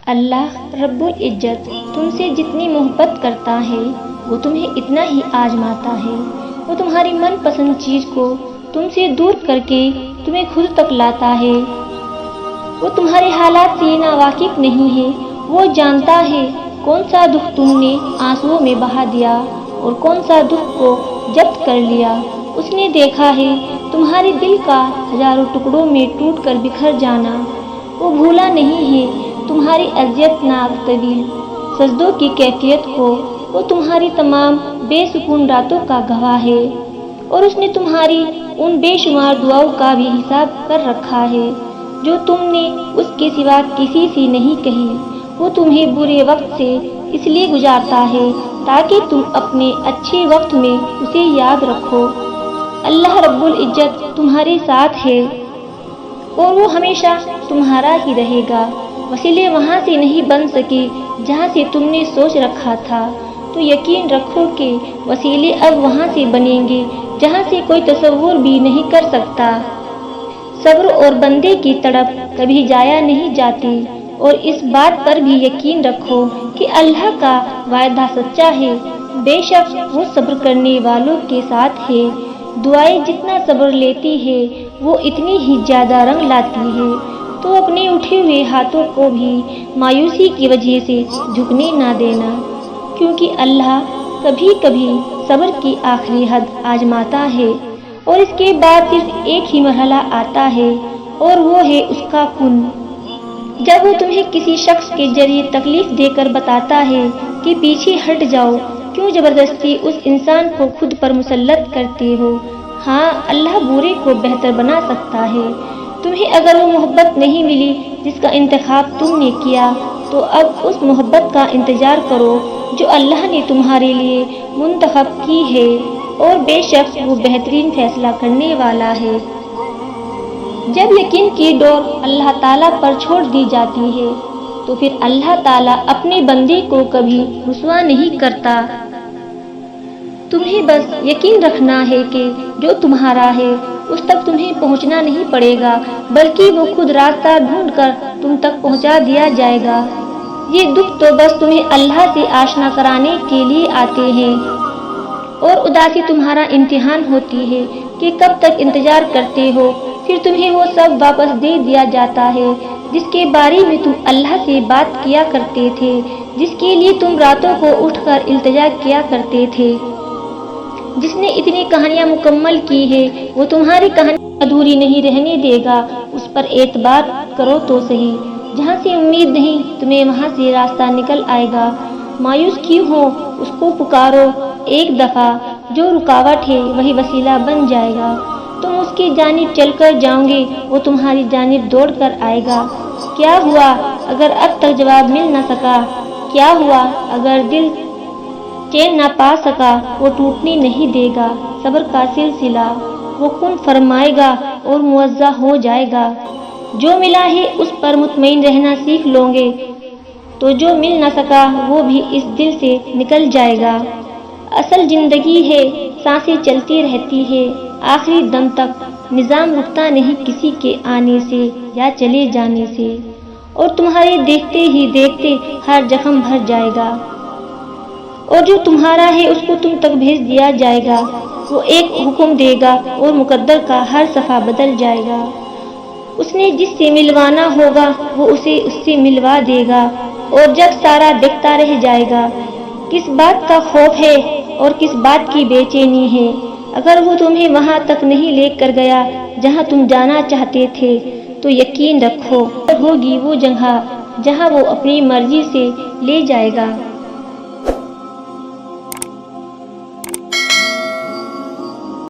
اللہ رب العزت تم سے جتنی محبت کرتا ہے وہ تمہیں اتنا ہی آزماتا ہے۔ وہ تمہاری من پسند چیز کو تم سے دور کر کے تمہیں خود تک لاتا ہے۔ وہ تمہارے حالات سے ناواقف نہیں ہے۔ وہ جانتا ہے کون سا دکھ تم نے آنسوؤں میں بہا دیا اور کون سا دکھ کو ضبط کر لیا۔ اس نے دیکھا ہے تمہارے دل کا ہزاروں ٹکڑوں میں ٹوٹ کر بکھر جانا۔ وہ بھولا نہیں ہے تمہاری اذیت ناک طویل سجدوں کی کیفیت کو۔ وہ تمہاری تمام بے سکون راتوں کا گواہ ہے اور اس نے تمہاری ان بے شمار دعاؤں کا بھی حساب کر رکھا ہے جو تم نے اس کے سوا کسی سے نہیں کہی۔ وہ تمہیں برے وقت سے اس لیے گزارتا ہے تاکہ تم اپنے اچھے وقت میں اسے یاد رکھو۔ اللہ رب العزت تمہارے ساتھ ہے اور وہ ہمیشہ تمہارا ہی رہے گا۔ وسیلے وہاں سے نہیں بن سکے جہاں سے تم نے سوچ رکھا تھا، تو یقین رکھو کہ وسیلے اب وہاں سے بنیں گے جہاں سے کوئی تصور بھی نہیں کر سکتا۔ صبر اور بندے کی تڑپ کبھی ضائع نہیں جاتی، اور اس بات پر بھی یقین رکھو کہ اللہ کا وعدہ سچا ہے، بے شک وہ صبر کرنے والوں کے ساتھ ہے۔ دعائیں جتنا صبر لیتی ہے وہ اتنی ہی زیادہ رنگ لاتی ہے، تو اپنے اٹھے ہوئے ہاتھوں کو بھی مایوسی کی وجہ سے جھکنے نہ دینا، کیونکہ اللہ کبھی کبھی صبر کی آخری حد آزماتا ہے اور اس کے بعد صرف ایک ہی مرحلہ آتا ہے اور وہ ہے اس کا کن۔ جب وہ تمہیں کسی شخص کے ذریعے تکلیف دے کر بتاتا ہے کہ پیچھے ہٹ جاؤ، کیوں زبردستی اس انسان کو خود پر مسلط کرتے ہو؟ ہاں، اللہ برے کو بہتر بنا سکتا ہے۔ تمہیں اگر وہ محبت نہیں ملی جس کا انتخاب تم نے کیا، تو اب اس محبت کا انتظار کرو جو اللہ نے تمہارے لیے منتخب کی ہے، اور بے شک وہ بہترین فیصلہ کرنے والا ہے۔ جب یقین کی ڈور اللہ تعالیٰ پر چھوڑ دی جاتی ہے تو پھر اللہ تعالیٰ اپنے بندے کو کبھی رسوا نہیں کرتا۔ تمہیں بس یقین رکھنا ہے کہ جو تمہارا ہے اس تک تمہیں پہنچنا نہیں پڑے گا، بلکہ وہ خود راستہ ڈھونڈ کر تم تک پہنچا دیا جائے گا۔ یہ دکھ تو بس تمہیں اللہ سے آشنا کرانے کے لیے آتے ہیں، اور اداسی تمہارا امتحان ہوتی ہے کہ کب تک انتظار کرتے ہو۔ پھر تمہیں وہ سب واپس دے دیا جاتا ہے جس کے بارے میں تم اللہ سے بات کیا کرتے تھے، جس کے لیے تم راتوں کو اٹھ کر التجا کیا کرتے تھے۔ جس نے اتنی کہانیاں مکمل کی ہے وہ تمہاری کہانی ادھوری نہیں رہنے دے گا۔ اس پر اعتبار کرو تو صحیح، جہاں سے امید نہیں تمہیں وہاں سے راستہ نکل آئے گا۔ مایوس کیوں ہو، اس کو پکارو ایک دفعہ، جو رکاوٹ ہے وہی وسیلہ بن جائے گا۔ تم اس کی جانب چل کر جاؤ گے، وہ تمہاری جانب دوڑ کر آئے گا۔ کیا ہوا اگر اب تک جواب مل نہ سکا؟ کیا ہوا اگر دل چین نہ پا سکا؟ وہ ٹوٹنے نہیں دے گا صبر کا سلسلہ، وہ کن فرمائے گا اور موزع ہو جائے گا۔ جو ملا ہے اس پر مطمئن رہنا سیکھ لو گے تو جو مل نہ سکا وہ بھی اس دل سے نکل جائے گا۔ اصل زندگی ہے، سانسیں چلتی رہتی ہے، آخری دم تک نظام رکتا نہیں کسی کے آنے سے یا چلے جانے سے، اور تمہارے دیکھتے ہی دیکھتے ہر زخم بھر جائے گا، اور جو تمہارا ہے اس کو تم تک بھیج دیا جائے گا۔ وہ ایک حکم دے گا اور مقدر کا ہر صفحہ بدل جائے گا۔ اس نے جس سے ملوانا ہوگا وہ اسے اس سے ملوا دے گا، اور جب سارا دیکھتا رہ جائے گا۔ کس بات کا خوف ہے اور کس بات کی بے چینی ہے؟ اگر وہ تمہیں وہاں تک نہیں لے کر گیا جہاں تم جانا چاہتے تھے تو یقین رکھو ہوگی وہ جگہ جہاں وہ اپنی مرضی سے لے جائے گا۔